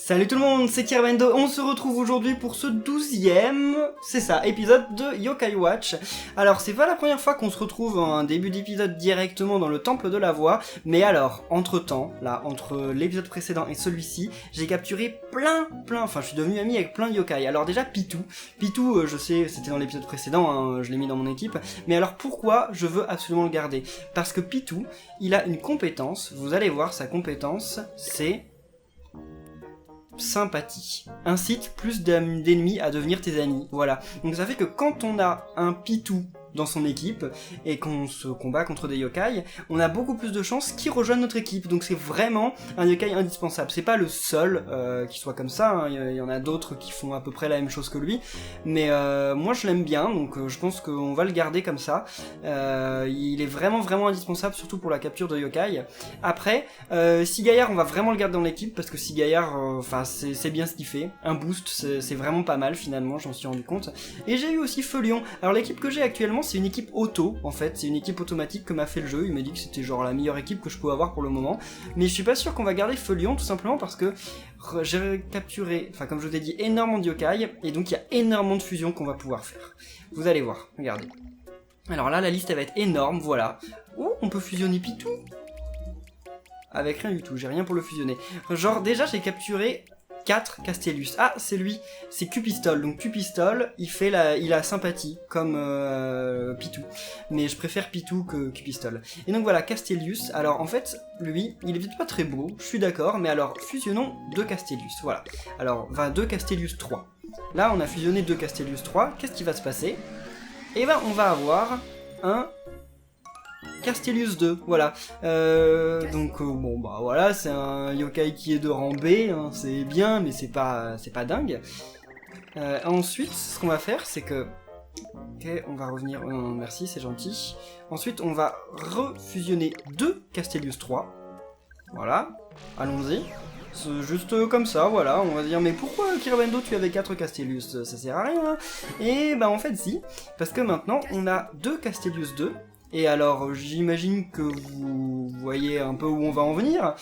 Salut tout le monde, c'est Kirabendo, on se retrouve aujourd'hui pour ce 12e, c'est ça, épisode de Yokai Watch. Alors c'est pas la première fois qu'on se retrouve en début d'épisode directement dans le temple de la voix, mais alors, entre-temps, là, entre l'épisode précédent et celui-ci, j'ai capturé enfin je suis devenu ami avec plein de yokai. Alors déjà Pitou, je sais, c'était dans l'épisode précédent, hein, je l'ai mis dans mon équipe, mais alors pourquoi je veux absolument le garder? Parce que Pitou, il a une compétence, vous allez voir sa compétence, c'est... sympathie. Incite plus d'ennemis à devenir tes amis. Voilà. Donc ça fait que quand on a un Pitou dans son équipe et qu'on se combat contre des yokai, on a beaucoup plus de chances qu'ils rejoignent notre équipe. Donc c'est vraiment un yokai indispensable. C'est pas le seul qui soit comme ça, hein. Il y en a d'autres qui font à peu près la même chose que lui, mais moi je l'aime bien, donc je pense qu'on va le garder comme ça. Il est vraiment indispensable, surtout pour la capture de yokai. Après, Sigaillard, on va vraiment le garder dans l'équipe parce que Sigaillard, c'est bien ce qu'il fait. Un boost, c'est vraiment pas mal finalement, j'en suis rendu compte. Et j'ai eu aussi Feulion. Alors l'équipe que j'ai actuellement, c'est une équipe auto, en fait, c'est une équipe automatique que m'a fait le jeu. Il m'a dit que c'était genre la meilleure équipe que je pouvais avoir pour le moment, mais je suis pas sûr qu'on va garder Feulion, tout simplement parce que j'ai capturé, comme je vous ai dit, énormément de yokai, et donc il y a énormément de fusions qu'on va pouvoir faire. Vous allez voir, regardez. Alors là, la liste elle va être énorme, voilà. Oh, on peut fusionner Pitou avec rien du tout, j'ai rien pour le fusionner. Genre, déjà, j'ai capturé 4 Castellus. Ah, c'est lui, c'est Cupistol. Donc Cupistol, il a sympathie, comme Pitou. Mais je préfère Pitou que Cupistol. Et donc voilà, Castellus. Alors en fait, lui, il est peut-être pas très beau, je suis d'accord, mais alors fusionnons 2 Castellus, voilà. Alors, 2 Castellus 3. Là, on a fusionné 2 Castellus 3, qu'est-ce qui va se passer? Eh ben, on va avoir un... Castellus 2, voilà. Bon bah voilà, c'est un yokai qui est de rang B, hein, c'est bien, mais c'est pas dingue. Ensuite, ce qu'on va faire, c'est que... Ok, on va revenir... non, merci, c'est gentil. Ensuite, on va refusionner 2 Castellus 3. Voilà, allons-y. C'est juste comme ça, voilà, on va dire, mais pourquoi Kirabendo tu avais 4 Castellus? Ça sert à rien, hein. Et bah en fait si, parce que maintenant, on a 2 Castellus 2, et alors, j'imagine que vous voyez un peu où on va en venir.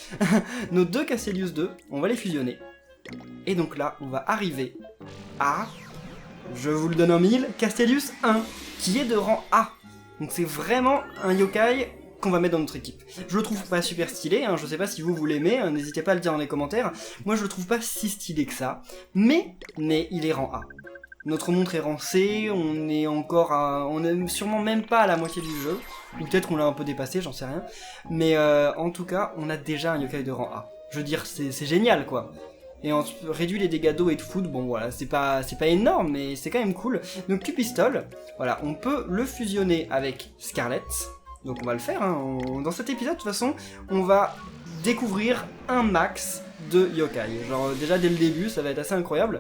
Nos 2 Castellus 2, on va les fusionner. Et donc là, on va arriver à... je vous le donne en mille, Castellus 1, qui est de rang A. Donc c'est vraiment un yokai qu'on va mettre dans notre équipe. Je le trouve pas super stylé, hein, je sais pas si vous l'aimez, hein, n'hésitez pas à le dire dans les commentaires. Moi je le trouve pas si stylé que ça, mais il est rang A. Notre montre est rang C, on est sûrement même pas à la moitié du jeu, ou peut-être qu'on l'a un peu dépassé, j'en sais rien, mais en tout cas, on a déjà un yokai de rang A. Je veux dire, c'est génial, quoi. Et on réduit les dégâts d'eau et de foot, bon voilà, c'est pas énorme, mais c'est quand même cool. Donc Cupistol, voilà, on peut le fusionner avec Scarlet, donc on va le faire, hein. Dans cet épisode, de toute façon, on va découvrir un max de yokai. Genre déjà dès le début, ça va être assez incroyable.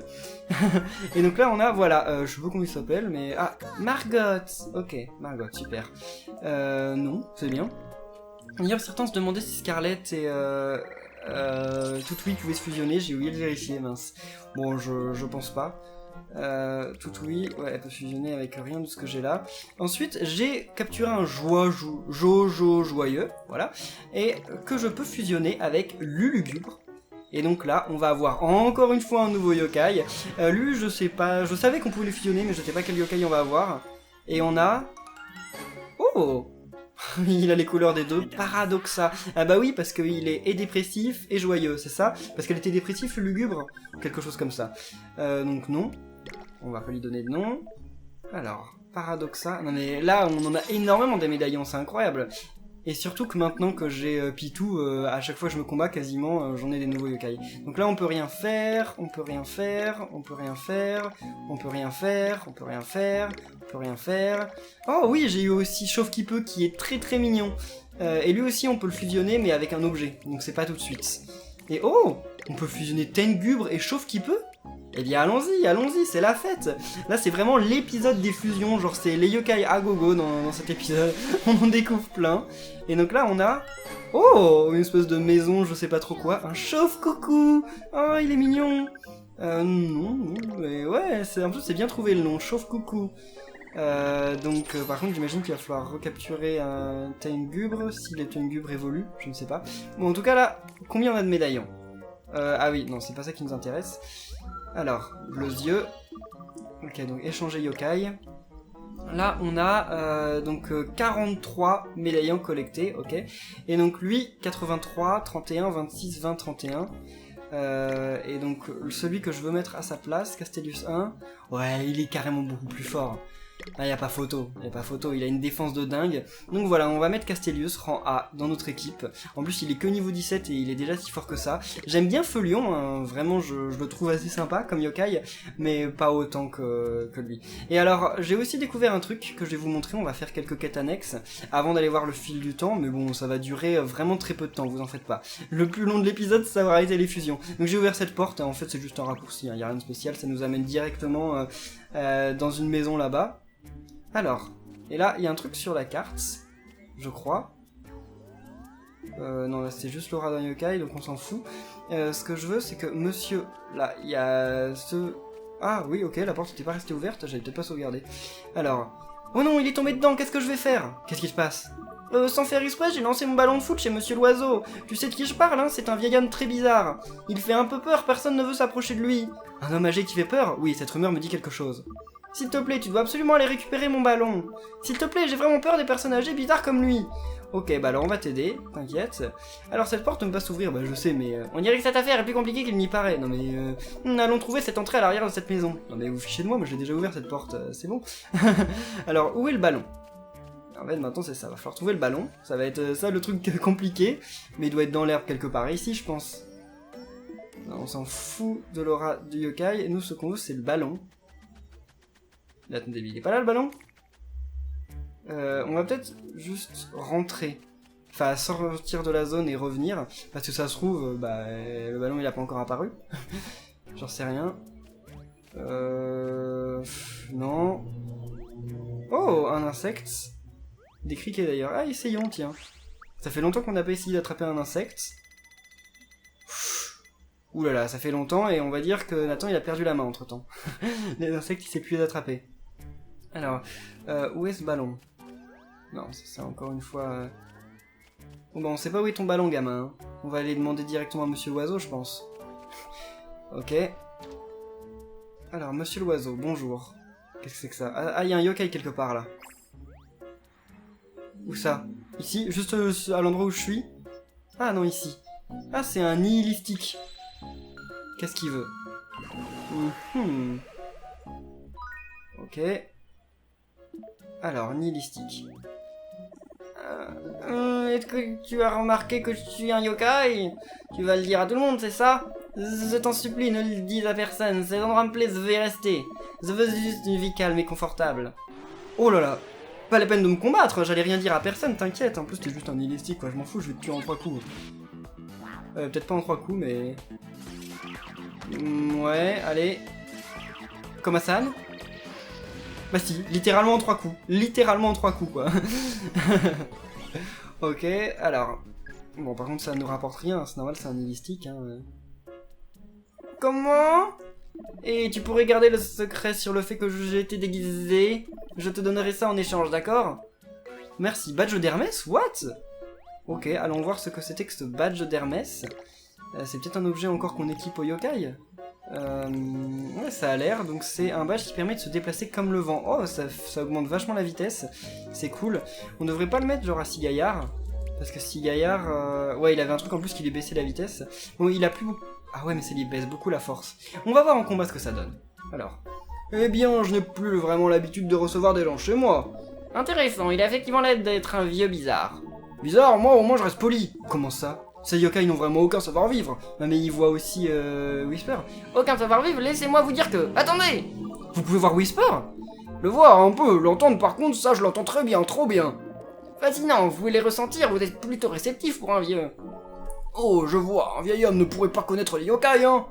Et donc là on a, voilà, je sais pas comment il s'appelle, mais... ah, Margot. Ok, Margot, super. Non, c'est bien. D'ailleurs certains se demandaient si Scarlett et Toutoui pouvaient se fusionner, j'ai oublié de vérifier, mince. Bon, je pense pas. Toutoui, ouais, elle peut fusionner avec rien de ce que j'ai là. Ensuite, j'ai capturé un Jojo joyeux, voilà, et que je peux fusionner avec Lulugubre. Et donc là, on va avoir encore une fois un nouveau yokai. Lui, je sais pas, je savais qu'on pouvait les fusionner, mais je sais pas quel yokai on va avoir. Et on a... oh il a les couleurs des deux, Paradoxa. Ah bah oui, parce qu'il est et dépressif et joyeux, c'est ça? Parce qu'elle était dépressive, lugubre, quelque chose comme ça. Donc non, on va pas lui donner de nom. Alors, Paradoxa, non mais là, on en a énormément des médaillons, c'est incroyable. Et surtout que maintenant que j'ai Pitou, à chaque fois que je me combats quasiment, j'en ai des nouveaux yokai. Donc là on peut rien faire, on peut rien faire, on peut rien faire, on peut rien faire, on peut rien faire, on peut rien faire. Oh oui, j'ai eu aussi Chauve qui peut qui est très mignon. Et lui aussi on peut le fusionner mais avec un objet, donc c'est pas tout de suite. Et oh, on peut fusionner Tengubre et Chauve qui peut? Eh bien allons-y, c'est la fête. Là c'est vraiment l'épisode des fusions, genre c'est les yokai à gogo dans cet épisode. On en découvre plein. Et donc là on a... oh, une espèce de maison, je sais pas trop quoi. Un chauve coucou. Oh, il est mignon. Non, mais ouais, en plus c'est bien trouvé le nom, chauve coucou. Par contre j'imagine qu'il va falloir recapturer un Tengubre, si les Tengubre évoluent, je ne sais pas. Bon en tout cas là, combien on a de médaillons? Ah oui, non, c'est pas ça qui nous intéresse. Alors, les yeux. Ok, donc échanger yokai. Là, on a donc 43 médaillons collectés, ok. Et donc lui, 83, 31, 26, 20, 31. Et donc celui que je veux mettre à sa place, Castellus 1, ouais, il est carrément beaucoup plus fort. Ah, y a pas photo, il a une défense de dingue. Donc voilà, on va mettre Castellius, rang A, dans notre équipe. En plus, il est que niveau 17 et il est déjà si fort que ça. J'aime bien Feulion, hein, vraiment, je le trouve assez sympa comme yokai, mais pas autant que lui. Et alors, j'ai aussi découvert un truc que je vais vous montrer, on va faire quelques quêtes annexes, avant d'aller voir le fil du temps, mais bon, ça va durer vraiment très peu de temps, vous en faites pas. Le plus long de l'épisode, ça va été les fusions. Donc j'ai ouvert cette porte, en fait c'est juste un raccourci, hein, y a rien de spécial, ça nous amène directement dans une maison là-bas. Alors, et là, il y a un truc sur la carte, je crois. Non, là, c'est juste l'aura d'un yokai, donc on s'en fout. Ce que je veux, c'est que monsieur... Là, il y a ce... Ah, oui, ok, la porte n'était pas restée ouverte, j'avais peut-être pas sauvegardé. Alors... Oh non, il est tombé dedans, qu'est-ce que je vais faire? Qu'est-ce qui se passe? Sans faire exprès, j'ai lancé mon ballon de foot chez Monsieur l'Oiseau. Tu sais de qui je parle, hein? C'est un vieil homme très bizarre. Il fait un peu peur, personne ne veut s'approcher de lui. Un homme âgé qui fait peur? Oui, cette rumeur me dit quelque chose. S'il te plaît, tu dois absolument aller récupérer mon ballon. S'il te plaît, j'ai vraiment peur des personnes âgées bizarres comme lui. Ok, bah alors on va t'aider, t'inquiète. Alors cette porte ne peut pas s'ouvrir, bah je sais, mais... on dirait que cette affaire est plus compliquée qu'il n'y paraît. Non mais... allons trouver cette entrée à l'arrière de cette maison. Non mais vous fichez de moi, je l'ai déjà ouvert cette porte, c'est bon. Alors, où est le ballon? En fait, maintenant c'est ça, va falloir trouver le ballon. Ça va être ça le truc compliqué. Mais il doit être dans l'herbe quelque part ici, je pense. Non, on s'en fout de l'aura du yokai. Nous, ce qu'on veut, c'est le ballon. Attendez, il est pas là le ballon? On va peut-être juste rentrer. Enfin, sortir de la zone et revenir. Parce que ça se trouve, bah, le ballon il a pas encore apparu. J'en sais rien. Non. Oh, un insecte. Des criquets d'ailleurs. Ah, essayons, tiens. Ça fait longtemps qu'on n'a pas essayé d'attraper un insecte. Ouh là là, ça fait longtemps et on va dire que Nathan il a perdu la main entre temps. Les insectes il sait plus les attraper. Alors, où est ce ballon? Non, c'est encore une fois... Bon bah on sait pas où est ton ballon gamin. On va aller demander directement à Monsieur l'Oiseau je pense. Ok. Alors, Monsieur l'Oiseau, bonjour. Qu'est-ce que c'est que ça? Ah, il y a un yokai quelque part là. Où ça? Ici? Juste à l'endroit où je suis? Ah non, ici. Ah, c'est un nihilistique. Qu'est-ce qu'il veut? Ok. Alors, nihilistique. Est-ce que tu as remarqué que je suis un yokai? Tu vas le dire à tout le monde, c'est ça? Je t'en supplie, ne le dis à personne. Cet endroit me plaît, je vais rester. Je veux juste une vie calme et confortable. Oh là là. Pas la peine de me combattre, j'allais rien dire à personne, t'inquiète. En plus, t'es juste un nihilistique, quoi. Je m'en fous, je vais te tuer en 3 coups. Peut-être pas en 3 coups, mais... ouais, allez. Comme Hassan. Bah si, littéralement en 3 coups. Littéralement en 3 coups, quoi. Ok, alors... Bon, par contre, ça ne nous rapporte rien, c'est normal, c'est un nihilistique, hein. Comment? Et tu pourrais garder le secret sur le fait que j'ai été déguisé? Je te donnerai ça en échange, d'accord? Merci, badge d'Hermès? What? Ok, allons voir ce que c'était que ce badge d'Hermès. C'est peut-être un objet encore qu'on équipe au yokai. Ouais, ça a l'air. Donc c'est un badge qui permet de se déplacer comme le vent. Oh, ça augmente vachement la vitesse. C'est cool. On devrait pas le mettre genre à 6 gaillards. Parce que 6 gaillards... ouais, il avait un truc en plus qui lui baissait la vitesse. Bon, il a plus beaucoup... Ah ouais, mais ça lui baisse beaucoup la force. On va voir en combat ce que ça donne. Alors... Eh bien, je n'ai plus vraiment l'habitude de recevoir des gens chez moi. Intéressant, il a effectivement l'air d'être un vieux bizarre. Bizarre, moi au moins je reste poli. Comment ça? Ces yokai n'ont vraiment aucun savoir-vivre. Mais ils voient aussi Whisper. Aucun savoir-vivre, laissez-moi vous dire que... Attendez! Vous pouvez voir Whisper? Le voir un peu, l'entendre par contre, ça je l'entends très bien, trop bien. Fascinant, vous pouvez les ressentir, vous êtes plutôt réceptif pour un vieux. Oh, je vois, un vieil homme ne pourrait pas connaître les yokai, hein.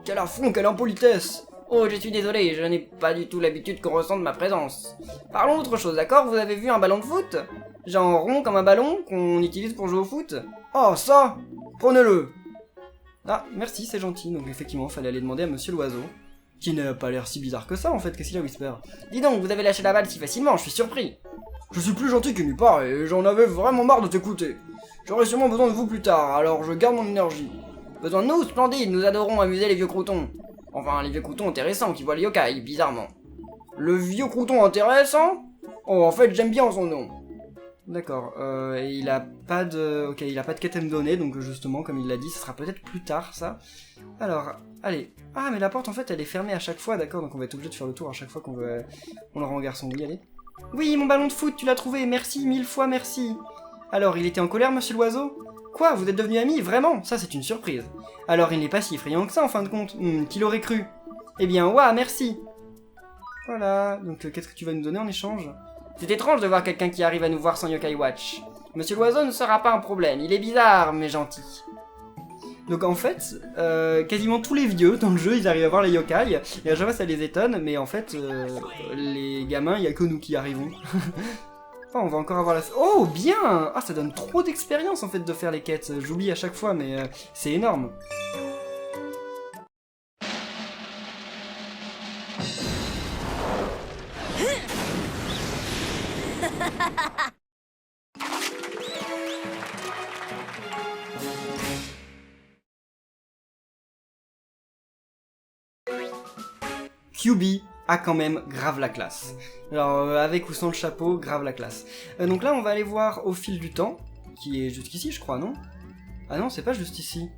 Quel affront, quelle impolitesse. Oh, je suis désolé, je n'ai pas du tout l'habitude qu'on ressente ma présence. Parlons d'autre chose, d'accord? Vous avez vu un ballon de foot? Genre rond comme un ballon qu'on utilise pour jouer au foot? Oh, ça! Prenez-le! Ah, merci, c'est gentil. Donc effectivement, fallait aller demander à Monsieur l'Oiseau. Qui n'a pas l'air si bizarre que ça, en fait. Qu'est-ce qu'il a, Whisper? Dis donc, vous avez lâché la balle si facilement, je suis surpris. Je suis plus gentil qu'il n'y paraît, et j'en avais vraiment marre de t'écouter. J'aurai sûrement besoin de vous plus tard, alors je garde mon énergie. Besoin de nous? Splendide, nous adorons amuser les vieux croutons. Enfin, les vieux croutons intéressants qui voient les yokai, bizarrement. Le vieux crouton intéressant? Oh, en fait, j'aime bien son nom. D'accord, et il a pas de... Ok, il a pas de quête à me donner, donc justement, comme il l'a dit, ce sera peut-être plus tard, ça. Alors, allez. Ah, mais la porte, en fait, elle est fermée à chaque fois, d'accord, donc on va être obligé de faire le tour à chaque fois qu'on veut... On le rend garçon, oui, allez. Oui, mon ballon de foot, tu l'as trouvé, merci, 1000 fois merci. Alors, il était en colère, monsieur l'oiseau? Quoi, vous êtes devenus amis, vraiment? Ça, c'est une surprise. Alors, il n'est pas si effrayant que ça, en fin de compte. Qui l'aurait cru? Eh bien, ouah, merci. Voilà, donc qu'est-ce que tu vas nous donner en échange? C'est étrange de voir quelqu'un qui arrive à nous voir sans Yokai Watch. Monsieur l'oiseau ne sera pas un problème, il est bizarre, mais gentil. Donc en fait, quasiment tous les vieux dans le jeu, ils arrivent à voir les yokai, et à chaque fois ça les étonne, mais en fait, les gamins, il y a que nous qui y arrivons. Oh, on va encore avoir la... Oh, bien! Ah, ça donne trop d'expérience en fait de faire les quêtes, j'oublie à chaque fois, mais c'est énorme. QB a quand même grave la classe. Alors, avec ou sans le chapeau, grave la classe. Donc là, on va aller voir au fil du temps, qui est jusqu'ici, je crois, non? Ah non, c'est pas juste ici.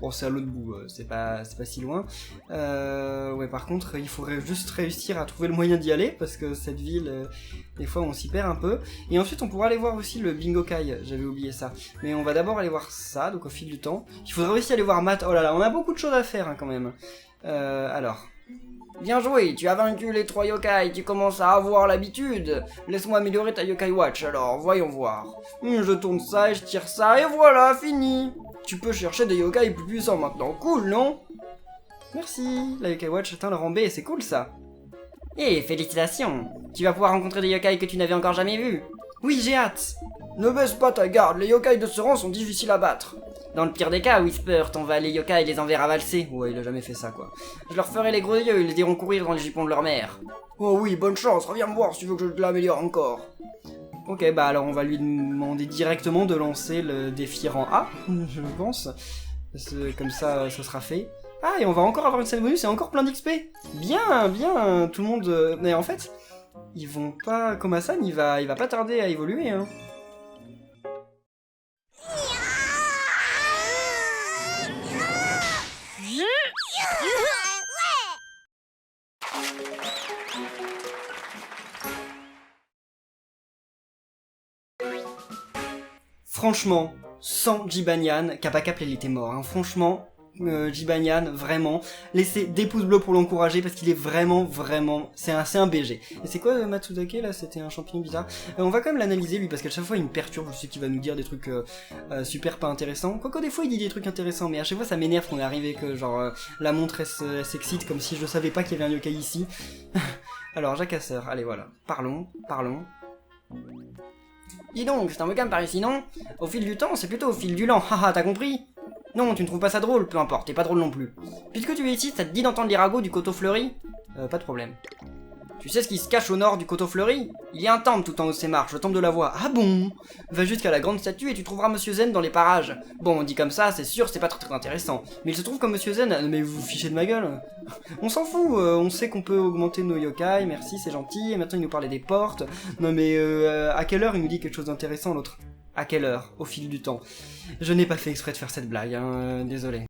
Bon, c'est à l'autre bout, c'est pas si loin. Ouais, par contre, il faudrait juste réussir à trouver le moyen d'y aller, parce que cette ville, des fois, on s'y perd un peu. Et ensuite, on pourra aller voir aussi le Bingokai, j'avais oublié ça. Mais on va d'abord aller voir ça, donc au fil du temps. Il faudrait aussi aller voir Matt. Oh là là, on a beaucoup de choses à faire, hein, quand même. Alors... Bien joué, tu as vaincu les 3 yokai, tu commences à avoir l'habitude. Laisse-moi améliorer ta Yokai Watch, alors voyons voir. Je tourne ça et je tire ça, et voilà, fini. Tu peux chercher des yokai plus puissants maintenant, cool, non? Merci, la Yokai Watch atteint le rang B, et c'est cool ça. Eh, félicitations, tu vas pouvoir rencontrer des yokai que tu n'avais encore jamais vus. Oui, j'ai hâte. Ne baisse pas ta garde, les yokai de ce rang sont difficiles à battre. Dans le pire des cas, Whisper t'envoie les yokai et les enverra valser. Ouais, il a jamais fait ça, quoi. Je leur ferai les gros yeux, ils les iront courir dans les jupons de leur mère. Oh oui, bonne chance, reviens me voir si tu veux que je te l'améliore encore. Ok, bah alors on va lui demander directement de lancer le défi rang A, je pense. Comme ça, ça sera fait. Ah, et on va encore avoir une scène bonus et encore plein d'XP. Bien, bien, tout le monde... Mais en fait, ils vont pas... Komasan, il va pas tarder à évoluer, hein. Franchement, sans Jibanyan, Kappa il était mort, hein. Franchement, Jibanyan, vraiment, laissez des pouces bleus pour l'encourager parce qu'il est vraiment, c'est un BG. Et c'est quoi Matsudake là? C'était un champignon bizarre. On va quand même l'analyser lui parce qu'à chaque fois il me perturbe, je sais qu'il va nous dire des trucs super pas intéressants. Quoique des fois il dit des trucs intéressants, mais à chaque fois ça m'énerve qu'on est arrivé que genre la montre elle s'excite comme si je savais pas qu'il y avait un yokai ici. Alors Jacasseur, allez voilà, parlons. Dis donc, c'est un bouquin par ici, non? Au fil du temps, c'est plutôt au fil du lent, haha, t'as compris? Non, tu ne trouves pas ça drôle, peu importe, t'es pas drôle non plus. Puisque tu es ici, ça te dit d'entendre les ragots du coteau fleuri? Pas de problème. Tu sais ce qui se cache au nord du coteau fleuri? Il y a un temple tout en haut de ces marches, le temple de la voix. Ah bon? Va jusqu'à la grande statue et tu trouveras Monsieur Zen dans les parages. Bon, on dit comme ça, c'est sûr, c'est pas très intéressant. Mais il se trouve comme Monsieur Zen... Mais vous vous fichez de ma gueule. On s'en fout, on sait qu'on peut augmenter nos yokai, merci, c'est gentil, et maintenant il nous parlait des portes. Non mais à quelle heure il nous dit quelque chose d'intéressant l'autre? À quelle heure? Au fil du temps. Je n'ai pas fait exprès de faire cette blague, hein, désolé.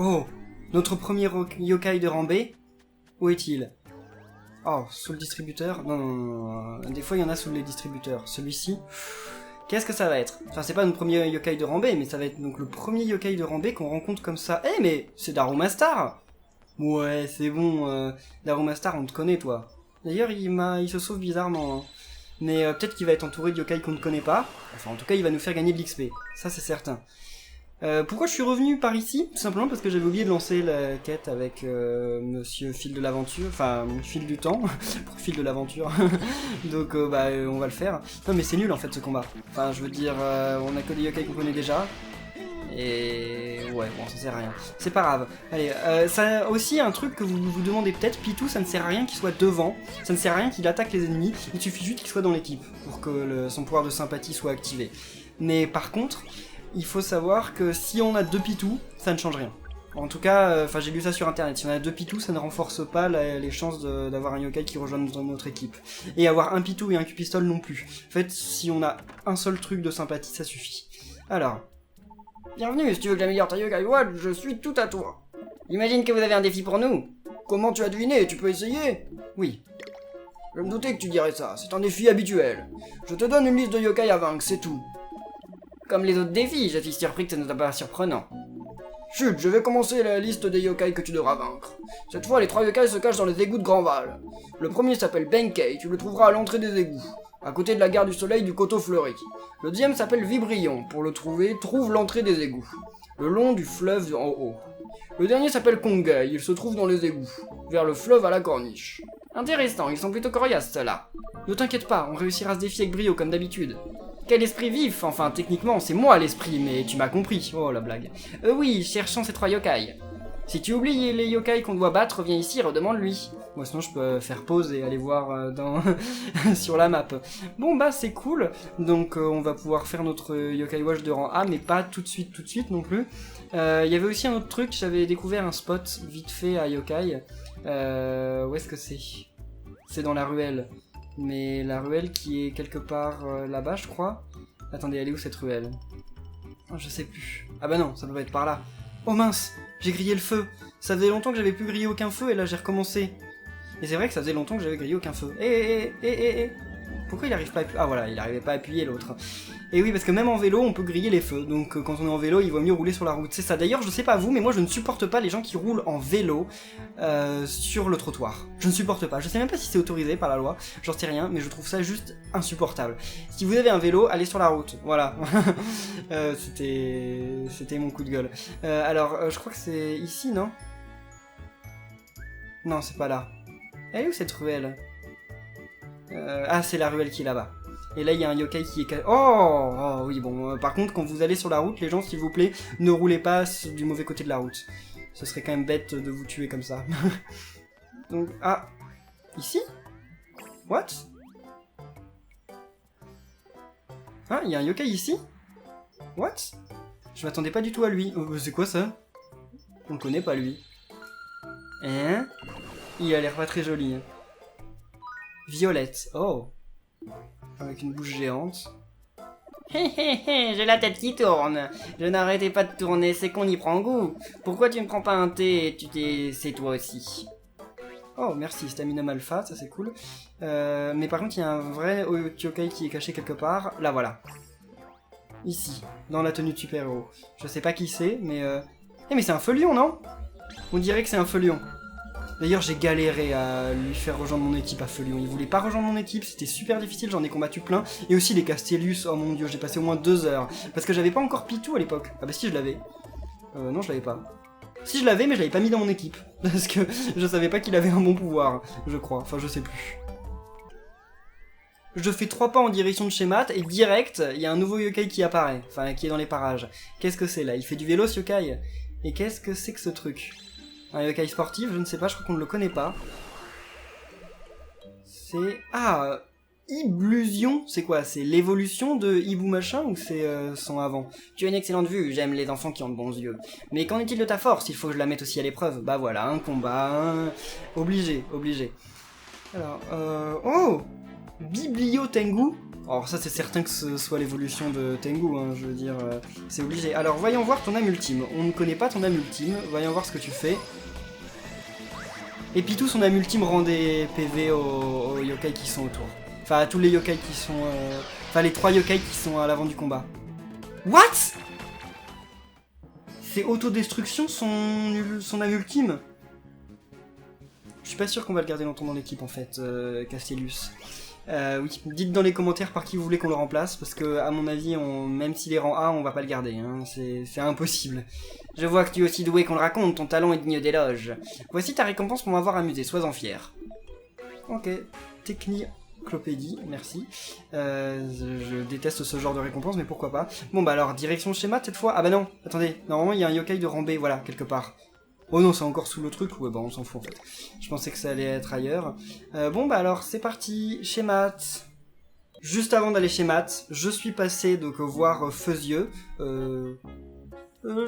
Oh, notre premier yokai de rang B? Où est-il? Oh, sous le distributeur? Non. Des fois il y en a sous les distributeurs. Celui-ci? Qu'est-ce que ça va être? Enfin, c'est pas notre premier yokai de rang B, mais ça va être donc le premier yokai de rang B qu'on rencontre comme ça. Eh, mais c'est Daruma Star! Ouais, c'est bon, Daruma Star, on te connaît, toi. D'ailleurs, il se sauve bizarrement. Hein. Mais peut-être qu'il va être entouré de yokai qu'on ne connaît pas. Enfin, en tout cas, il va nous faire gagner de l'XP. Ça, c'est certain. Pourquoi je suis revenu par ici? Tout simplement parce que j'avais oublié de lancer la quête avec Monsieur Fil de l'Aventure. Enfin, Fil du Temps. Fil de l'Aventure. Donc, on va le faire. Non, mais c'est nul, en fait, ce combat. Enfin, je veux dire, on a que des yokai qu'on connaît déjà. Et ouais, bon, ça sert à rien. C'est pas grave. Allez, ça aussi un truc que vous vous demandez peut-être, Pitou, ça ne sert à rien qu'il soit devant, ça ne sert à rien qu'il attaque les ennemis, il suffit juste qu'il soit dans l'équipe pour que son pouvoir de sympathie soit activé. Mais par contre, il faut savoir que si on a 2 Pitou, ça ne change rien. En tout cas, j'ai lu ça sur internet, si on a 2 Pitou, ça ne renforce pas les chances d'avoir un yokai qui rejoigne notre équipe. Et avoir un Pitou et un Q-pistol non plus. En fait, si on a un seul truc de sympathie, ça suffit. Alors... Bienvenue, si tu veux que j'améliore ta Yokai Watch, je suis tout à toi. Imagine que vous avez un défi pour nous. Comment tu as deviné? Tu peux essayer? Oui. Je me doutais que tu dirais ça, c'est un défi habituel. Je te donne une liste de yokai à vaincre, c'est tout. Comme les autres défis, je suis surpris que ça ne soit pas surprenant. Chut, je vais commencer la liste des yokai que tu devras vaincre. Cette fois, les 3 yokai se cachent dans les égouts de Grandval. Le premier s'appelle Benkei, tu le trouveras à l'entrée des égouts, à côté de la gare du Soleil du Coteau Fleuri. Le deuxième s'appelle Vibrion, pour le trouver, trouve l'entrée des égouts, le long du fleuve en haut. Le dernier s'appelle Kongai, il se trouve dans les égouts, vers le fleuve à la corniche. Intéressant, ils sont plutôt coriaces, ceux-là. Ne t'inquiète pas, on réussira ce défi avec brio, comme d'habitude. Quel esprit vif, enfin techniquement c'est moi l'esprit, mais tu m'as compris. Oh la blague. Oui, cherchons ces 3 yokai. Si tu oublies les yokai qu'on doit battre, viens ici et redemande-lui. Moi sinon je peux faire pause et aller voir sur la map. Bon bah c'est cool, donc on va pouvoir faire notre yokai watch de rang A, mais pas tout de suite non plus. Il y avait aussi un autre truc, j'avais découvert un spot vite fait à yokai. Où est-ce que c'est? C'est dans la ruelle. Mais la ruelle qui est quelque part là-bas je crois. Attendez, elle est où cette ruelle? Oh, je sais plus. Ah bah non, ça doit être par là. Oh mince, j'ai grillé le feu. Ça faisait longtemps que j'avais plus grillé aucun feu et là j'ai recommencé. Et c'est vrai que ça faisait longtemps que j'avais grillé aucun feu. Pourquoi il arrive pas à appuyer? Ah voilà, il arrivait pas à appuyer l'autre. Et oui, parce que même en vélo, on peut griller les feux. Donc quand on est en vélo, il vaut mieux rouler sur la route. C'est ça. D'ailleurs, je sais pas vous, mais moi je ne supporte pas les gens qui roulent en vélo sur le trottoir. Je ne supporte pas. Je sais même pas si c'est autorisé par la loi. J'en sais rien, mais je trouve ça juste insupportable. Si vous avez un vélo, allez sur la route. Voilà. C'était mon coup de gueule. Alors, je crois que c'est ici, non? Non, c'est pas là. Elle est où cette ruelle? Ah, c'est la ruelle qui est là-bas. Et là, il y a un yokai qui est... Oh oui, bon, par contre, quand vous allez sur la route, les gens, s'il vous plaît, ne roulez pas du mauvais côté de la route. Ce serait quand même bête de vous tuer comme ça. Donc, ah... Ici? What? Ah, il y a un yokai ici? What? Je m'attendais pas du tout à lui. C'est quoi ça? On le connaît pas, lui. Hein? Il a l'air pas très joli. Hein. Violette. Oh. Avec une bouche géante. J'ai la tête qui tourne. Je n'arrêtais pas de tourner, c'est qu'on y prend goût. Pourquoi tu ne prends pas un thé et c'est toi aussi? Oh, merci, Stamina Malpha, ça c'est cool. Mais par contre, il y a un vrai yokai qui est caché quelque part. Là, voilà. Ici, dans la tenue de super-héros. Je sais pas qui c'est, mais... mais c'est un feu-lion, non? On dirait que c'est un feu-lion. D'ailleurs, j'ai galéré à lui faire rejoindre mon équipe à Feulion. Il voulait pas rejoindre mon équipe, c'était super difficile, j'en ai combattu plein. Et aussi les Castellus, oh mon dieu, j'ai passé au moins 2 heures. Parce que j'avais pas encore Pitou à l'époque. Ah bah si, je l'avais. Non, je l'avais pas. Si, je l'avais, mais je l'avais pas mis dans mon équipe. Parce que je savais pas qu'il avait un bon pouvoir, je crois. Enfin, je sais plus. Je fais 3 pas en direction de Shemat, et direct, il y a un nouveau yokai qui apparaît. Enfin, qui est dans les parages. Qu'est-ce que c'est là? Il fait du vélo, ce yokai. Et qu'est-ce que c'est que ce truc? Un yokai sportif, je ne sais pas, je crois qu'on ne le connaît pas. C'est... Ah, Iblusion, c'est quoi? C'est l'évolution de Ibu machin ou c'est son avant? Tu as une excellente vue, j'aime les enfants qui ont de bons yeux. Mais qu'en est-il de ta force? Il faut que je la mette aussi à l'épreuve. Bah voilà, un combat, obligé. Alors, oh, Biblio Tengu. Alors ça c'est certain que ce soit l'évolution de Tengu, hein, je veux dire, c'est obligé. Alors voyons voir ton âme ultime. On ne connaît pas ton âme ultime, voyons voir ce que tu fais. Et Pitou, son âme ultime rend des PV aux yokai qui sont autour. Enfin à tous les yokai qui sont... Enfin les 3 yokai qui sont à l'avant du combat. What? C'est autodestruction son âme ultime? Je suis pas sûr qu'on va le garder longtemps dans l'équipe en fait, Castellus. Oui, dites dans les commentaires par qui vous voulez qu'on le remplace, parce que à mon avis, même s'il est rang A, on va pas le garder, hein, c'est impossible. Je vois que tu es aussi doué qu'on le raconte, ton talent est digne d'éloge. Voici ta récompense pour m'avoir amusé, sois-en fier. Ok, Techniclopédie, merci. Je déteste ce genre de récompense, mais pourquoi pas. Bon bah alors, direction schéma cette fois. Ah bah non, attendez, normalement il y a un yokai de rang B, voilà, quelque part. Oh non, c'est encore sous le truc, ouais bah on s'en fout en fait. Je pensais que ça allait être ailleurs. Bon bah alors, c'est parti, chez Matt. Juste avant d'aller chez Matt, je suis passé donc voir Feuzieux. Je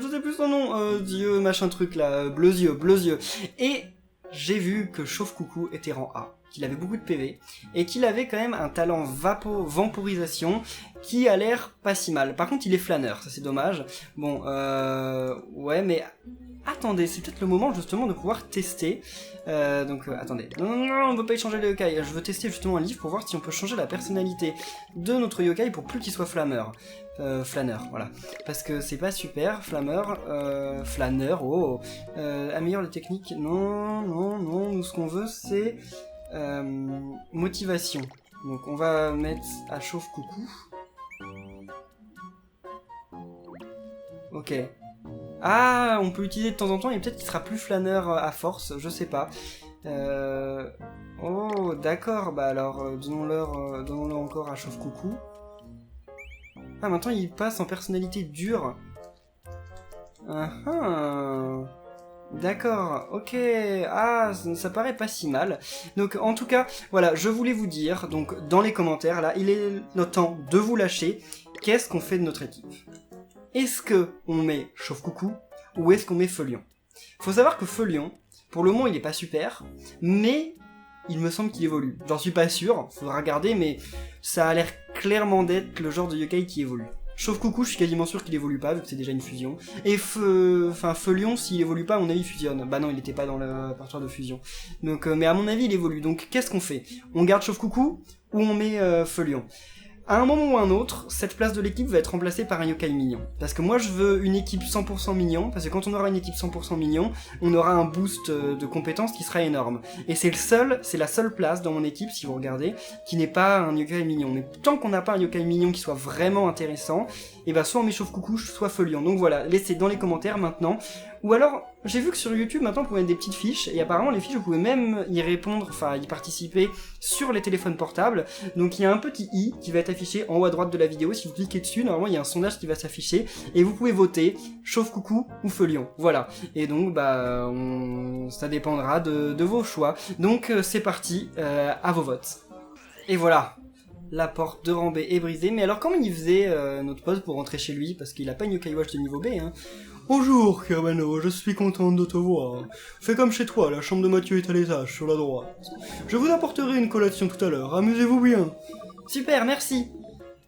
sais plus son nom, Dieu, machin truc là, Bleuzieux. Et j'ai vu que Chauve Coucou était rang A, qu'il avait beaucoup de PV, et qu'il avait quand même un talent vamporisation qui a l'air pas si mal. Par contre, il est flâneur, ça c'est dommage. Bon, ouais, mais attendez, c'est peut-être le moment justement de pouvoir tester. Attendez. Non, on veut pas échanger le yokai. Je veux tester justement un livre pour voir si on peut changer la personnalité de notre yokai pour plus qu'il soit flâneur, voilà. Parce que c'est pas super, flâneur, oh. Améliore les techniques, non, nous ce qu'on veut c'est motivation. Donc on va mettre à Chauve Coucou. Ok. Ah, on peut l'utiliser de temps en temps et peut-être qu'il sera plus flâneur à force, je sais pas. Oh, d'accord, bah alors donnons-le encore à Chauve Coucou. Ah, maintenant il passe en personnalité dure. D'accord, ok, ah, ça paraît pas si mal. Donc en tout cas, voilà, je voulais vous dire, donc dans les commentaires, là, il est notre temps de vous lâcher. Qu'est-ce qu'on fait de notre équipe? Est-ce que on met Chauve Coucou ou est-ce qu'on met Feulion? Faut savoir que Feulion, pour le moment il est pas super, mais il me semble qu'il évolue. J'en suis pas sûr, faudra regarder, mais ça a l'air clairement d'être le genre de yokai qui évolue. Chauve Coucou, je suis quasiment sûr qu'il évolue pas, vu que c'est déjà une fusion. Et Feulion, s'il évolue pas, à mon avis, il fusionne. Bah non, il était pas dans la partie de fusion. Donc, mais à mon avis, il évolue. Donc, qu'est-ce qu'on fait? On garde Chauve Coucou ou on met Feulion? À un moment ou un autre, cette place de l'équipe va être remplacée par un yokai mignon. Parce que moi je veux une équipe 100% mignon, parce que quand on aura une équipe 100% mignon, on aura un boost de compétences qui sera énorme. Et c'est la seule place dans mon équipe, si vous regardez, qui n'est pas un yokai mignon. Mais tant qu'on n'a pas un yokai mignon qui soit vraiment intéressant, et bah soit on met Chauve Coucou, soit Feulion. Donc voilà, laissez dans les commentaires maintenant. Ou alors, j'ai vu que sur YouTube, maintenant, on pouvait mettre des petites fiches, et apparemment, les fiches, vous pouvez même y répondre, enfin, y participer sur les téléphones portables. Donc, il y a un petit i qui va être affiché en haut à droite de la vidéo. Si vous cliquez dessus, normalement, il y a un sondage qui va s'afficher, et vous pouvez voter Chauve Coucou ou Feulion. Voilà. Et donc, bah, ça dépendra de vos choix. Donc, c'est parti, à vos votes. Et voilà. La porte de rang B est brisée, mais alors comment il faisait notre pote pour rentrer chez lui? Parce qu'il a pas une yokai watch de niveau B, hein. Bonjour, Kerbano, je suis contente de te voir. Fais comme chez toi, la chambre de Mathieu est à l'étage, sur la droite. Je vous apporterai une collation tout à l'heure, amusez-vous bien. Super, merci.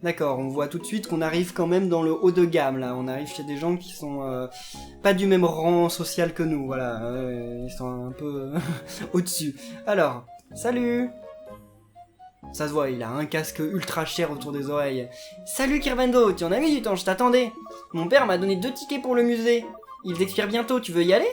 D'accord, on voit tout de suite qu'on arrive quand même dans le haut de gamme, là. On arrive chez des gens qui sont pas du même rang social que nous, voilà. Ils sont un peu au-dessus. Alors, salut. Ça se voit, il a un casque ultra cher autour des oreilles. Salut Kirvando, tu en as mis du temps, je t'attendais. Mon père m'a donné 2 tickets pour le musée. Ils expirent bientôt, tu veux y aller?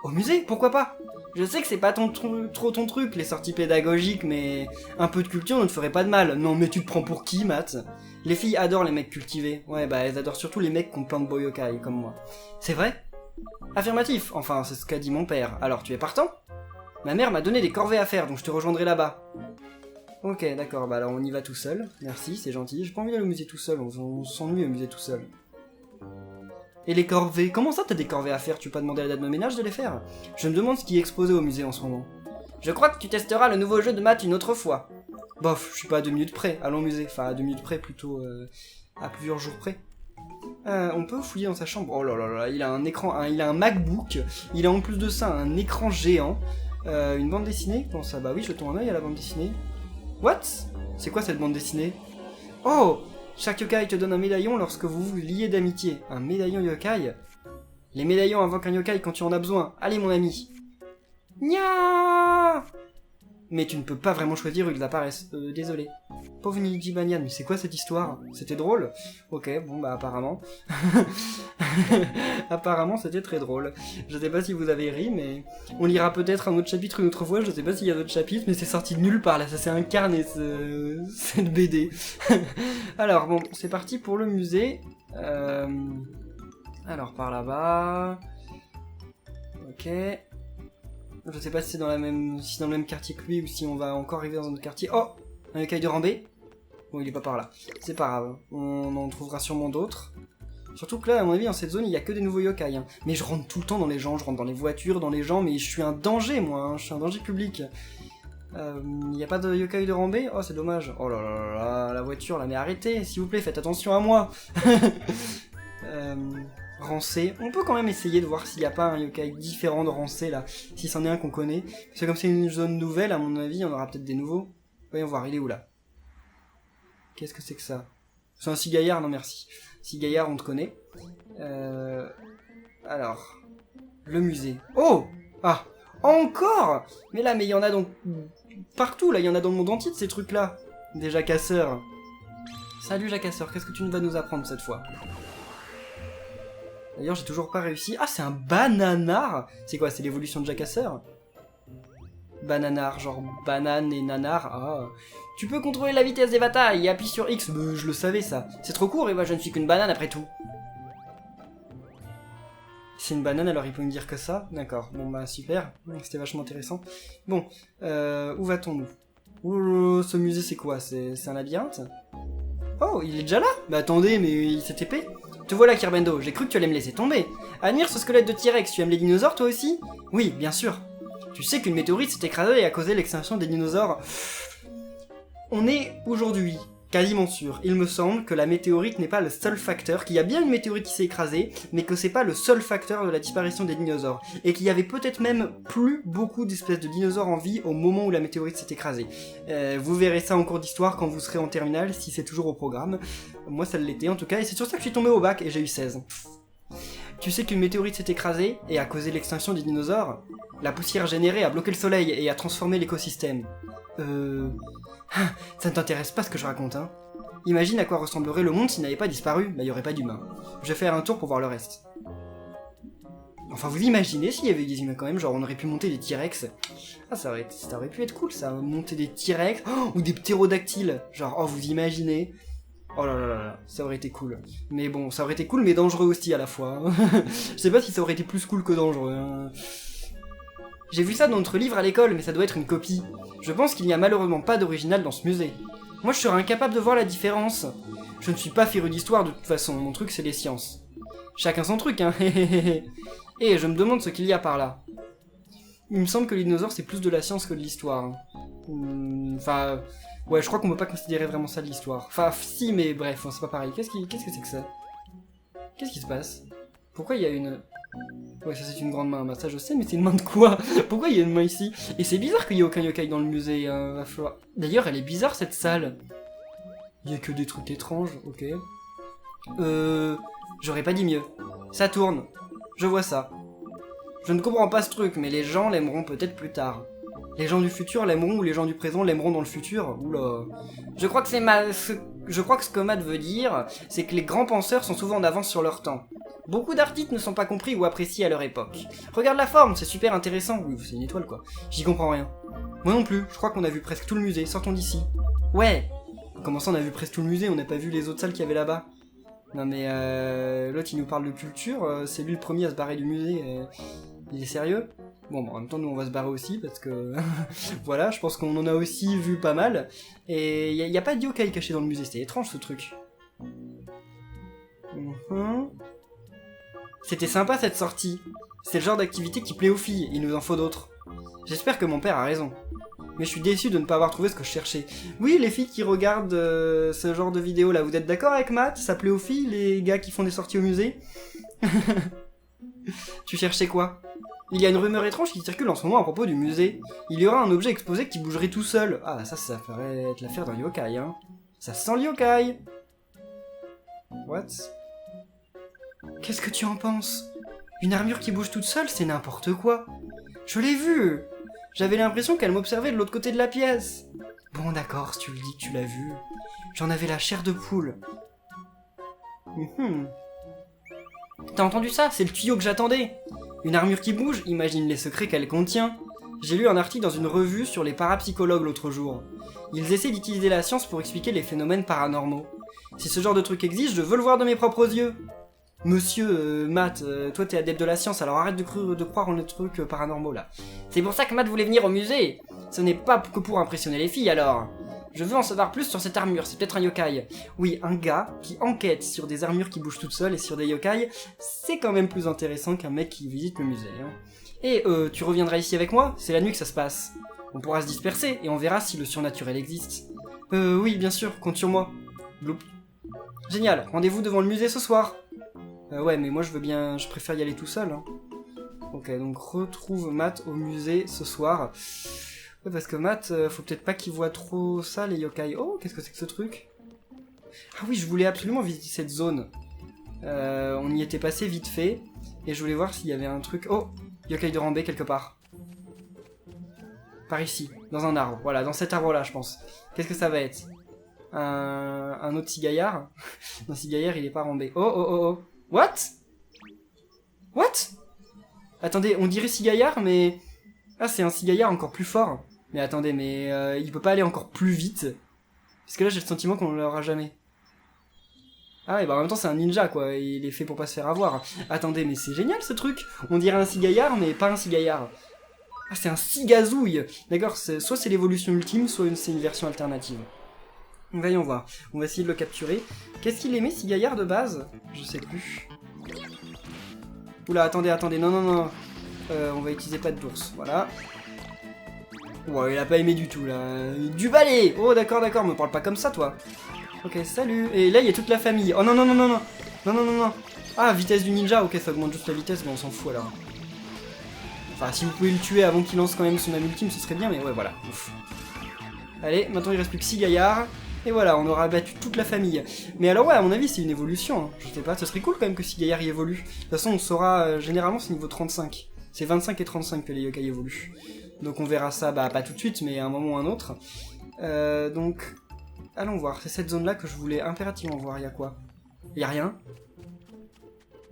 Au musée, pourquoi pas? Je sais que c'est pas trop ton truc, les sorties pédagogiques, mais un peu de culture ne te ferait pas de mal. Non mais tu te prends pour qui, Matt? Les filles adorent les mecs cultivés. Ouais bah elles adorent surtout les mecs qui ont plein de beaux yokai, comme moi. C'est vrai? Affirmatif, enfin c'est ce qu'a dit mon père. Alors tu es partant? Ma mère m'a donné des corvées à faire, donc je te rejoindrai là-bas. Ok, d'accord, bah alors on y va tout seul. Merci, c'est gentil. J'ai pas envie d'aller au musée tout seul, on s'ennuie au musée tout seul. Et les corvées? Comment ça t'as des corvées à faire? Tu veux pas demander à la dame de ménage de les faire? Je me demande ce qui est exposé au musée en ce moment. Je crois que tu testeras le nouveau jeu de maths une autre fois. Bof, je suis pas à 2 minutes près, allons au musée. Enfin, à 2 minutes près, plutôt à plusieurs jours près. On peut fouiller dans sa chambre. Oh là là là, il a un écran, il a un MacBook. Il a en plus de ça un écran géant. Une bande dessinée? Comment ça? Bah oui, jetons un œil à la bande dessinée. What? C'est quoi cette bande dessinée? Oh! Chaque yokai te donne un médaillon lorsque vous vous liez d'amitié. Un médaillon yokai? Les médaillons invoquent un yokai quand tu en as besoin. Allez mon ami. Nya. Mais tu ne peux pas vraiment choisir où ils apparaissent. Désolé. Pauvre Niji Banyan, mais c'est quoi cette histoire? C'était drôle? Ok, bon bah apparemment. Apparemment c'était très drôle. Je sais pas si vous avez ri, mais on lira peut-être un autre chapitre une autre fois, je sais pas s'il y a d'autres chapitres, mais c'est sorti de nulle part là, ça s'est incarné cette BD. Alors bon, c'est parti pour le musée. Alors par là-bas... Ok... Je sais pas si c'est dans, si dans le même quartier que lui ou si on va encore arriver dans un autre quartier. Oh, un yokai de Rambé. Bon, il est pas par là. C'est pas grave. On en trouvera sûrement d'autres. Surtout que là, à mon avis, dans cette zone, il y a que des nouveaux yokai. Hein. Mais je rentre tout le temps dans les gens. Je rentre dans les voitures, dans les gens. Mais je suis un danger, moi. Hein. Je suis un danger public. Il n'y a pas de yokai de Rambé? Oh, c'est dommage. Oh là là là, la voiture, là. Mais arrêtez, s'il vous plaît, faites attention à moi. Rancé. On peut quand même essayer de voir s'il n'y a pas un yokai différent de Rancé là, si c'en est un qu'on connaît. Parce que comme c'est une zone nouvelle, à mon avis, on aura peut-être des nouveaux. Voyons voir, il est où là? Qu'est-ce que c'est que ça? C'est un cigaillard? Non merci. Cigaillard, on te connaît. Alors, le musée. Oh! Ah! Encore! Mais là, mais il y en a donc partout là, il y en a dans le monde entier de ces trucs là. Des jacasseurs. Salut jacasseur, qu'est-ce que tu vas nous apprendre cette fois? D'ailleurs, j'ai toujours pas réussi. Ah, c'est un bananar! C'est quoi, c'est l'évolution de jacasseur? Bananar, genre banane et nanar. Ah. Tu peux contrôler la vitesse des batailles et appuie sur X. Mais je le savais ça. C'est trop court et moi je ne suis qu'une banane après tout. C'est une banane alors il peut me dire que ça? D'accord. Bon bah super. C'était vachement intéressant. Bon, où va-t-on nous? Oh, ce musée c'est quoi? C'est un labyrinthe? Oh, il est déjà là? Bah attendez, mais il s'est épais. Te voilà Kirbendo, j'ai cru que tu allais me laisser tomber. Admire ce squelette de T-Rex, tu aimes les dinosaures toi aussi? Oui, bien sûr. Tu sais qu'une météorite s'est écrasée et a causé l'extinction des dinosaures? On est aujourd'hui quasiment sûr, il me semble, que la météorite n'est pas le seul facteur, qu'il y a bien une météorite qui s'est écrasée, mais que c'est pas le seul facteur de la disparition des dinosaures, et qu'il y avait peut-être même plus beaucoup d'espèces de dinosaures en vie au moment où la météorite s'est écrasée. Vous verrez ça en cours d'histoire quand vous serez en terminale, si c'est toujours au programme. Moi ça l'était en tout cas, et c'est sur ça que je suis tombé au bac, et j'ai eu 16. Tu sais qu'une météorite s'est écrasée, et a causé l'extinction des dinosaures? La poussière générée a bloqué le soleil, et a transformé l'écosystème. Ça ne t'intéresse pas ce que je raconte, hein? Imagine à quoi ressemblerait le monde s'il n'avait pas disparu, bah y aurait pas d'humains. Je vais faire un tour pour voir le reste. Enfin, vous imaginez s'il y avait des humains quand même, genre on aurait pu monter des T-Rex. Ah, ça aurait pu être cool ça, monter des T-Rex, ou des ptérodactyles. Genre, oh, vous imaginez? Oh là là là là, ça aurait été cool. Mais bon, ça aurait été cool mais dangereux aussi à la fois. Je sais pas si ça aurait été plus cool que dangereux. Hein. J'ai vu ça dans notre livre à l'école, mais ça doit être une copie. Je pense qu'il n'y a malheureusement pas d'original dans ce musée. Moi je serais incapable de voir la différence. Je ne suis pas féru d'histoire de toute façon, mon truc c'est les sciences. Chacun son truc, hein. Et je me demande ce qu'il y a par là. Il me semble que les dinosaures c'est plus de la science que de l'histoire. Enfin... Ouais, je crois qu'on peut pas considérer vraiment ça de l'histoire. Enfin, si, mais bref, c'est pas pareil. Qu'est-ce que c'est que ça? Qu'est-ce qui se passe? Pourquoi il y a une... Ouais, ça c'est une grande main, bah ça je sais, mais c'est une main de quoi? Pourquoi il y a une main ici? Et c'est bizarre qu'il y ait aucun yokai dans le musée, va falloir... D'ailleurs, elle est bizarre cette salle. Il y a que des trucs étranges, ok. J'aurais pas dit mieux. Ça tourne. Je vois ça. Je ne comprends pas ce truc, mais les gens l'aimeront peut-être plus tard. Les gens du futur l'aimeront ou les gens du présent l'aimeront dans le futur? Oula. Je crois que ce que Matt veut dire, c'est que les grands penseurs sont souvent en avance sur leur temps. Beaucoup d'artistes ne sont pas compris ou appréciés à leur époque. Regarde la forme, c'est super intéressant. Oui, c'est une étoile quoi. J'y comprends rien. Moi non plus, je crois qu'on a vu presque tout le musée, sortons d'ici. Ouais. Comment ça on a vu presque tout le musée, on n'a pas vu les autres salles qu'il y avait là-bas? Non mais l'autre il nous parle de culture, c'est lui le premier à se barrer du musée. Il est sérieux? Bon, en même temps, nous, on va se barrer aussi, parce que... voilà, je pense qu'on en a aussi vu pas mal. Et il n'y a pas de yokai caché dans le musée, c'est étrange, ce truc. C'était sympa, cette sortie. C'est le genre d'activité qui plaît aux filles, il nous en faut d'autres. J'espère que mon père a raison. Mais je suis déçu de ne pas avoir trouvé ce que je cherchais. Oui, les filles qui regardent ce genre de vidéos, là, vous êtes d'accord avec Matt? Ça plaît aux filles, les gars qui font des sorties au musée? Tu cherchais quoi? Il y a une rumeur étrange qui circule en ce moment à propos du musée. Il y aura un objet exposé qui bougerait tout seul. Ah, ça ferait être l'affaire d'un yokai, hein. Ça sent le yokai. What? Qu'est-ce que tu en penses? Une armure qui bouge toute seule, c'est n'importe quoi. Je l'ai vu. J'avais l'impression qu'elle m'observait de l'autre côté de la pièce. Bon d'accord, si tu le dis que tu l'as vue. J'en avais la chair de poule. T'as entendu ça? C'est le tuyau que j'attendais. Une armure qui bouge, imagine les secrets qu'elle contient. J'ai lu un article dans une revue sur les parapsychologues l'autre jour. Ils essaient d'utiliser la science pour expliquer les phénomènes paranormaux. Si ce genre de truc existe, je veux le voir de mes propres yeux. Monsieur, Matt, toi t'es adepte de la science, alors arrête de croire en les trucs paranormaux là. C'est pour ça que Matt voulait venir au musée. Ce n'est pas que pour impressionner les filles alors. Je veux en savoir plus sur cette armure, c'est peut-être un yokai. Oui, un gars qui enquête sur des armures qui bougent toutes seules et sur des yokai, c'est quand même plus intéressant qu'un mec qui visite le musée. Hein. Et tu reviendras ici avec moi? C'est la nuit que ça se passe. On pourra se disperser et on verra si le surnaturel existe. Oui, bien sûr, compte sur moi. Bloup. Génial, rendez-vous devant le musée ce soir. Ouais, mais moi je préfère y aller tout seul. Hein. Ok, donc retrouve Matt au musée ce soir. Ouais, parce que Matt, faut peut-être pas qu'il voit trop ça, les yokai. Oh, qu'est-ce que c'est que ce truc? Ah oui, je voulais absolument visiter cette zone. On y était passé vite fait, et je voulais voir s'il y avait un truc... Oh, yokai de Rambé quelque part. Par ici, dans un arbre. Voilà, dans cet arbre-là, je pense. Qu'est-ce que ça va être? Un autre cigaillard? Non, cigaillard, il est pas Rambé. Oh, oh, oh, oh. What? What? Attendez, on dirait cigaillard, mais... Ah, c'est un cigaillard encore plus fort. Mais attendez, mais il peut pas aller encore plus vite. Parce que là, j'ai le sentiment qu'on ne l'aura jamais. Ah, et bah en même temps, c'est un ninja, quoi. Il est fait pour pas se faire avoir. Attendez, mais c'est génial, ce truc. On dirait un cigaillard, mais pas un cigaillard. Ah, c'est un cigazouille. D'accord, soit c'est l'évolution ultime, soit c'est une version alternative. Voyons voir. On va essayer de le capturer. Qu'est-ce qu'il aimait, cigaillard, de base? Je sais plus. Oula, attendez, non, non, non. On va utiliser pas d'ours, voilà. Ouais, il a pas aimé du tout, là. Du balai! Oh, d'accord, me parle pas comme ça, toi. Ok, salut. Et là, il y a toute la famille. Oh, non, non, non, non, non. Non, non, non, non. Ah, vitesse du ninja. Ok, ça augmente juste la vitesse, mais on s'en fout, alors. Enfin, si vous pouvez le tuer avant qu'il lance quand même son âme ultime, ce serait bien, mais ouais, voilà. Ouf. Allez, maintenant, il reste plus que 6 gaillards. Et voilà, on aura abattu toute la famille. Mais alors ouais, à mon avis, c'est une évolution. Hein. Je sais pas, ce serait cool quand même que 6 gaillards y évoluent. De toute façon, on saura, généralement, c'est niveau 35. C'est 25 et 35 que les yokai évoluent. Donc on verra ça, bah pas tout de suite, mais à un moment ou un autre. Donc, allons voir. C'est cette zone-là que je voulais impérativement voir. Y'a quoi? Y'a rien?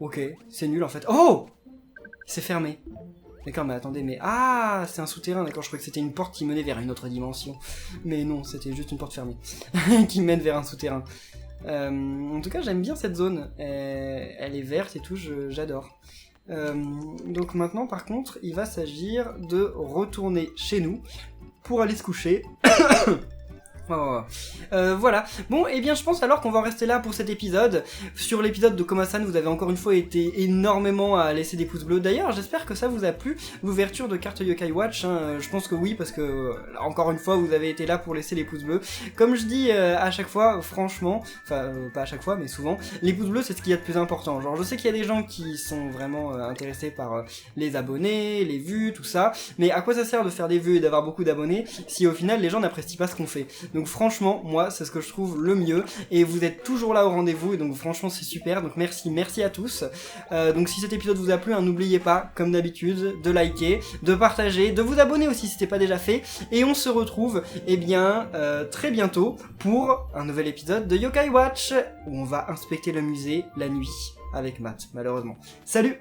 Ok, c'est nul en fait. Oh! C'est fermé. D'accord, mais attendez, mais... Ah, c'est un souterrain, d'accord, je croyais que c'était une porte qui menait vers une autre dimension. Mais non, c'était juste une porte fermée. qui mène vers un souterrain. En tout cas, j'aime bien cette zone. Elle est verte et tout, j'adore. Donc maintenant, par contre, il va s'agir de retourner chez nous pour aller se coucher. Oh. Voilà. Bon, et bien je pense alors qu'on va en rester là pour cet épisode. Sur l'épisode de Koma-san, vous avez encore une fois été énormément à laisser des pouces bleus. D'ailleurs, j'espère que ça vous a plu, l'ouverture de carte Yokai Watch. Hein. Je pense que oui, parce que, encore une fois, vous avez été là pour laisser les pouces bleus. Comme je dis à chaque fois, franchement, enfin, pas à chaque fois, mais souvent, les pouces bleus, c'est ce qu'il y a de plus important. Genre, je sais qu'il y a des gens qui sont vraiment intéressés par les abonnés, les vues, tout ça, mais à quoi ça sert de faire des vues et d'avoir beaucoup d'abonnés si au final les gens n'apprécient pas ce qu'on fait? Donc franchement, moi, c'est ce que je trouve le mieux, et vous êtes toujours là au rendez-vous, et donc franchement, c'est super, donc merci à tous. Donc si cet épisode vous a plu, hein, n'oubliez pas, comme d'habitude, de liker, de partager, de vous abonner aussi si c'était pas déjà fait, et on se retrouve, eh bien, très bientôt, pour un nouvel épisode de Yokai Watch, où on va inspecter le musée la nuit, avec Matt, malheureusement. Salut!